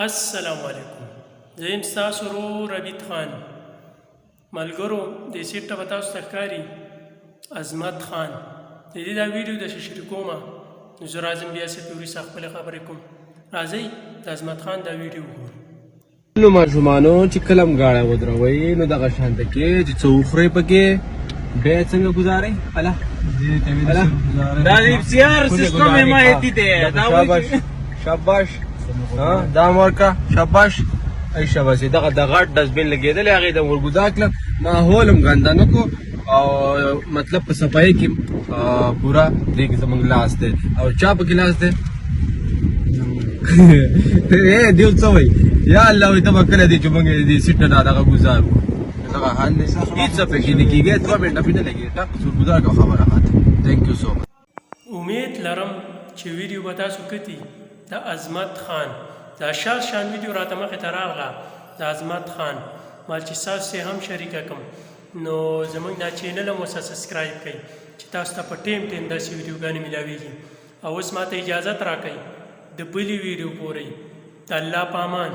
السلام علیکم. زه یم ستاسو ورور ربیټ خان. ملګرو دې سیټ ته به تاسو ته ښکاري عظمت خان. د دې دا ویډیو داسې شریکومه نو زه راځم بیا څه پې وروسته خپلې خبرې کوم. راځئ د عظمت خان دا ویډیو وګورو. نو ماشومانو چې کلم گاړه ودروي نو دغه شانته کې چې څه وخورئ پکې بیا څنګه ګزارئ الله دا افتیار سیستم حمایتي دی شاباش شاباش دا ورکا شاباش ای شاباش دغه د غټ ډسبین لګېدلی هغې د ورګوزا کړه ماحول هم ګنده نه کړو او مطلب په صفایي کې پوره دې کې زموږ لاس دی او چا پکې لاس دی دیو څه وایي یا الله وایي ته به کله دی چې موږ دې سیټ نه دغه ګزارو دغه حال دی هېڅ څه پکې نه کېږي 2 منټه پې نه لګېږي ټک سورګزار کړه خبره ختم تھینک یو سو مچ. امید لرم چې ویډیو به تاسو کتي د عظمت خان دا شان ویډیو راته مخې ته راغله د عظمت خان مال چې تاسو هم شریکه کړم نو زموږ دا چینل هم ورسره سبسکرایب کړئ چې تاسو ته په ټیم داسې ویډیوګانې میلاویږي. او اوس ماته اجازت راکړئ د بلې ویډیو پورې. د الله په امان.